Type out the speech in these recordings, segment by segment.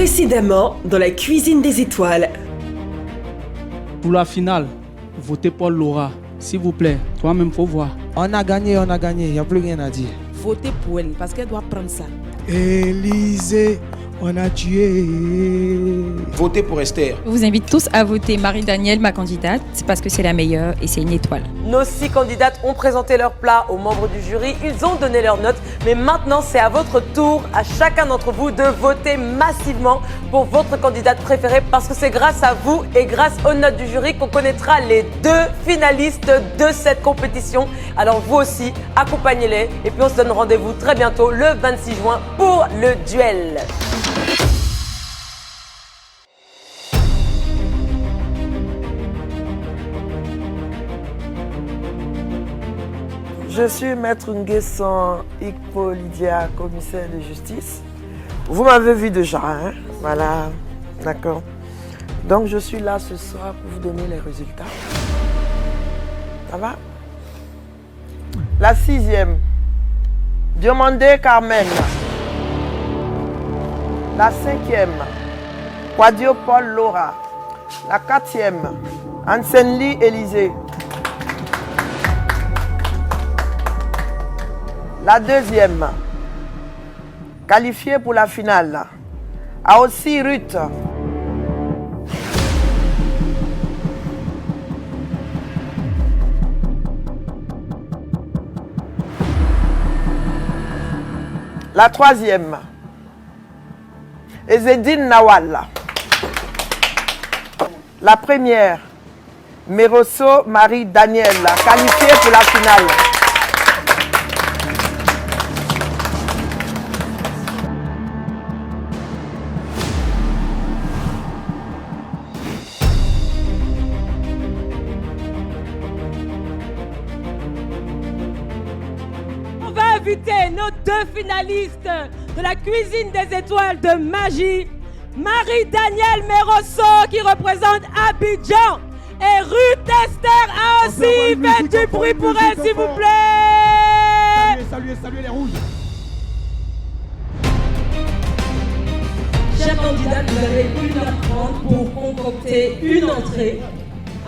Précédemment, dans la cuisine des étoiles. Pour la finale, votez Paul Laura. S'il vous plaît, toi-même, faut voir. On a gagné, il n'y a plus rien à dire. Votez pour elle, parce qu'elle doit prendre ça. Élysée, on a tué. Votez pour Esther. Je vous invite tous à voter Marie-Danielle, ma candidate. C'est parce que c'est la meilleure et c'est une étoile. Nos 6 candidates ont présenté leur plat aux membres du jury. Ils ont donné leurs notes. Mais maintenant, c'est à votre tour, à chacun d'entre vous, de voter massivement pour votre candidate préférée. Parce que c'est grâce à vous et grâce aux notes du jury qu'on connaîtra les 2 finalistes de cette compétition. Alors vous aussi, accompagnez-les. Et puis on se donne rendez-vous très bientôt, le 26 juin, pour le duel. Je suis Maître Nguessan Ikpo Lydia, commissaire de justice. Vous m'avez vu déjà, hein? Voilà, d'accord. Donc je suis là ce soir pour vous donner les résultats. Ça va? La 6e, Diomandé Carmen. La 5e, Quadio Paul Laura. La 4e, Ansenli Élysée. La 2e, qualifiée pour la finale, Aossi Ruth. La 3e, Ezedine Nawal. La première, Meroso Marie-Danielle, qualifiée pour la finale. Inviter nos 2 finalistes de la cuisine des étoiles de magie, Marie-Danielle Meroso qui représente Abidjan et Ruth Esther Aossi. Faites du bruit pour elle s'il vous plaît. Saluez les rouges. Chers candidats, vous avez 1h30 pour concocter une entrée,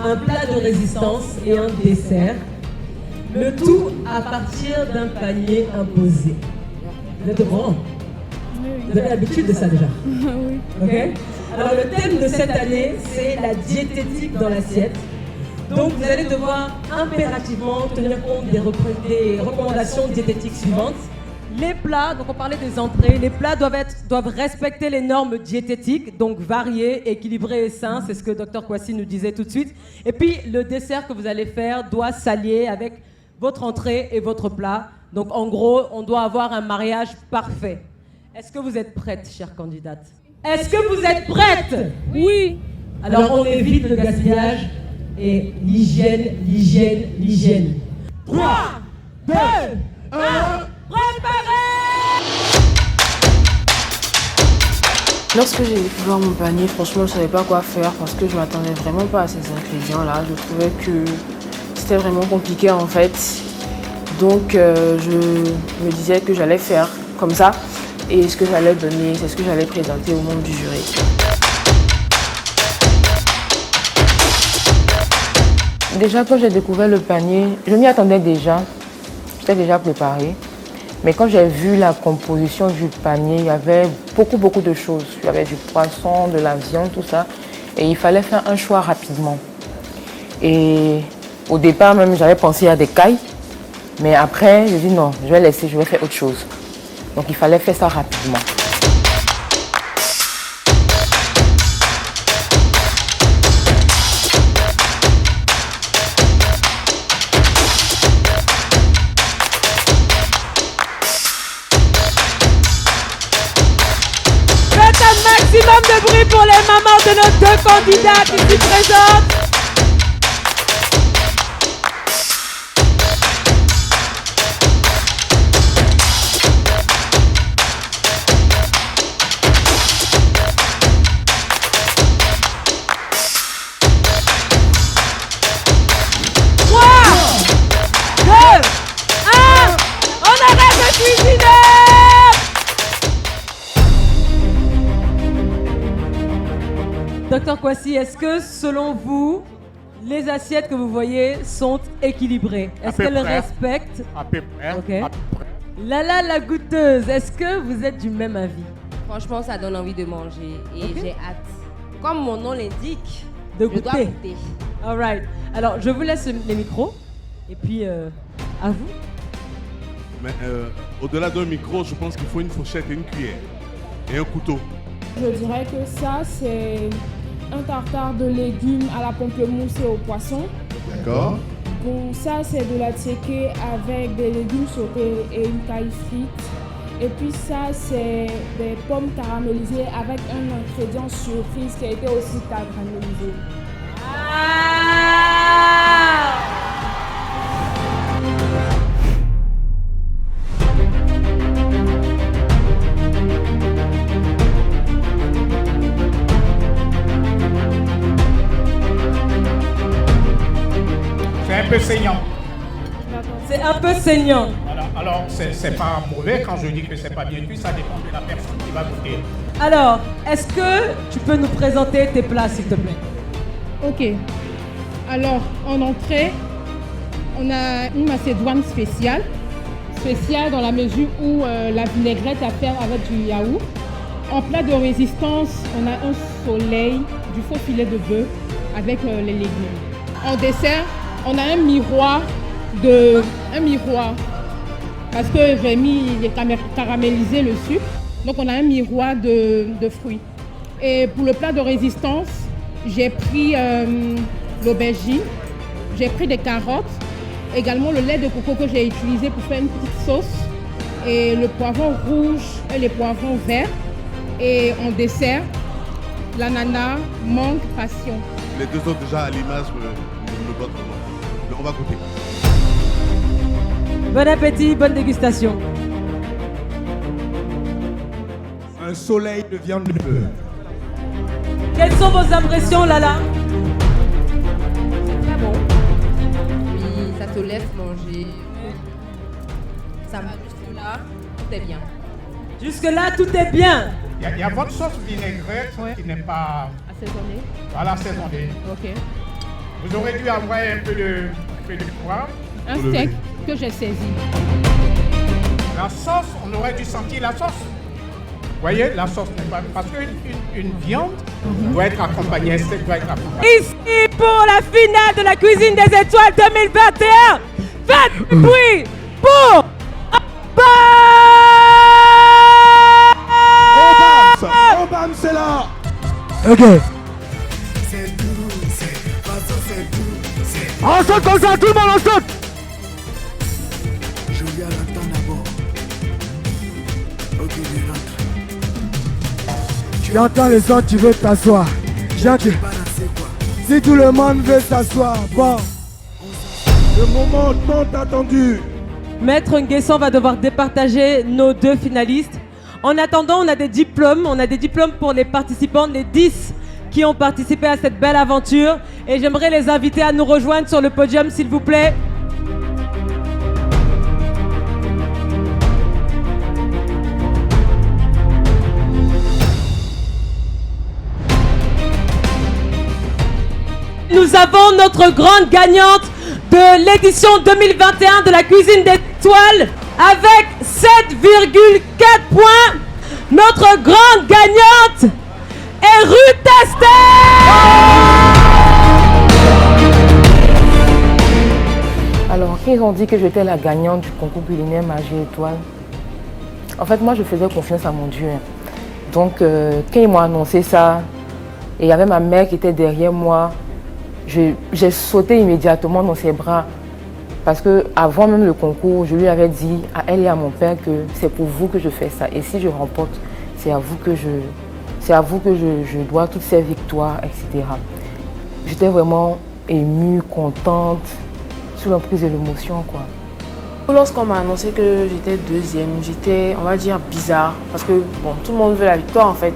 un plat de résistance et un dessert. Le tout à partir d'un panier imposé. Vous êtes au courant? Vous avez l'habitude de ça déjà? Oui. Ok? Alors le thème de cette année, c'est la diététique dans l'assiette. Donc vous allez devoir impérativement tenir compte des recommandations diététiques suivantes. Les plats, donc on parlait des entrées, les plats doivent respecter les normes diététiques, donc variés, équilibrés et sains, c'est ce que Dr Kwasi nous disait tout de suite. Et puis le dessert que vous allez faire doit s'allier avec votre entrée et votre plat. Donc en gros, on doit avoir un mariage parfait. Est-ce que vous êtes prêtes, chère candidate? Est-ce que vous êtes prêtes? Oui. Alors on évite le gaspillage et l'hygiène. 3, 2, 1, préparez! Lorsque j'ai découvert mon panier, franchement, je ne savais pas quoi faire parce que je ne m'attendais vraiment pas à ces ingrédients-là. Je trouvais que c'était vraiment compliqué en fait. Donc je me disais que j'allais faire comme ça et ce que j'allais donner, c'est ce que j'allais présenter au membre du jury. Déjà quand j'ai découvert le panier, je m'y attendais déjà, j'étais déjà préparée. Mais quand j'ai vu la composition du panier, il y avait beaucoup de choses. Il y avait du poisson, de la viande, tout ça. Et il fallait faire un choix rapidement. Et au départ même, j'avais pensé à des cailles. Mais après, j'ai dit non, je vais laisser, je vais faire autre chose. Donc il fallait faire ça rapidement. Faites un maximum de bruit pour les mamans de nos 2 candidates ici présentes. Docteur Kwasi, est-ce que selon vous, les assiettes que vous voyez sont équilibrées? Est-ce qu'elles respectent? À peu près. Ok. À peu près. Lala la goûteuse, est-ce que vous êtes du même avis? Franchement, ça donne envie de manger et Ok. j'ai hâte. Comme mon nom l'indique, De je dois goûter. goûter. All right. Alors, je vous laisse les micros. Et puis, à vous. Mais au-delà d'un micro, je pense qu'il faut une fourchette et une cuillère. Et un couteau. Je dirais que ça, c'est un tartare de légumes à la pamplemousse et au poisson. D'accord. Bon, ça, c'est de la tchéké avec des légumes sautés et une caille frite. Et puis ça, c'est des pommes caramélisées avec un ingrédient surprise qui a été aussi caramélisé. C'est un peu saignant. C'est un peu saignant. Voilà. Alors, c'est pas mauvais quand je dis que c'est pas bien cuit, ça dépend de la personne qui va goûter. Alors, est-ce que tu peux nous présenter tes plats, s'il te plaît? Ok. Alors, en entrée, on a une macédoine spéciale. Spéciale dans la mesure où la vinaigrette à faire avec du yaourt. En plat de résistance, on a un soleil, du faux filet de bœuf avec les légumes. En dessert, on a un miroir. Parce que j'ai caramélisé le sucre. Donc on a un miroir de fruits. Et pour le plat de résistance, j'ai pris l'aubergine, j'ai pris des carottes, également le lait de coco que j'ai utilisé pour faire une petite sauce, et le poivron rouge et les poivrons verts. Et en dessert, l'ananas, mangue, passion. Les deux autres déjà à l'image me bottent vraiment. Mais on va goûter. Bon appétit, bonne dégustation. Un soleil de viande de bœuf. Quelles sont vos impressions, Lala? Très bon. Puis ça te laisse manger. Ça me juste là, tout est bien. Jusque-là, tout est bien. Il y a votre sauce vinaigrette qui n'est pas Assaisonné. voilà, assaisonnée. Ok. Vous aurez dû avoir un peu de poivre. Un steak que j'ai saisi. La sauce, on aurait dû sentir la sauce. Vous voyez, la sauce n'est pas... Parce qu'une viande doit être accompagnée, un steak doit être accompagné. Ici pour la finale de la cuisine des étoiles 2021. Faites du bruit pour Obam, c'est là. Ok. C'est tout, c'est tout. On saute comme ça, tout le monde, on saute. Julia l'attend d'abord. Ok, il rentre. Tu entends le son, tu veux t'asseoir. J'entends. Si tout le monde veut s'asseoir, bon. Le moment tant attendu. Maître Nguessan va devoir départager nos deux finalistes. En attendant, on a des diplômes. On a des diplômes pour les participants, les 10 qui ont participé à cette belle aventure. Et j'aimerais les inviter à nous rejoindre sur le podium, s'il vous plaît. Nous avons notre grande gagnante de l'édition 2021 de la cuisine des étoiles avec 7,4 points. Notre grande gagnante est Ruth Esther. Alors, ils ont dit que j'étais la gagnante du concours culinaire Magie Étoile. En fait, moi, je faisais confiance à mon Dieu. Donc, quand ils m'ont annoncé ça, et il y avait ma mère qui était derrière moi, j'ai sauté immédiatement dans ses bras. Parce qu'avant même le concours, je lui avais dit à elle et à mon père que c'est pour vous que je fais ça. Et si je remporte, c'est à vous que je dois toutes ces victoires, etc. J'étais vraiment émue, contente, sous l'emprise de l'émotion, quoi. Lorsqu'on m'a annoncé que j'étais deuxième, j'étais, on va dire, bizarre. Parce que, bon, tout le monde veut la victoire, en fait.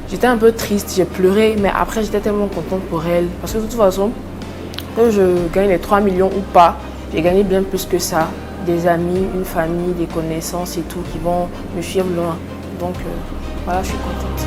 J'étais un peu triste, j'ai pleuré, mais après, j'étais tellement contente pour elle. Parce que de toute façon, que je gagne les 3 millions ou pas, j'ai gagné bien plus que ça. Des amis, une famille, des connaissances et tout qui vont me suivre loin. Donc, voilà, je suis contente.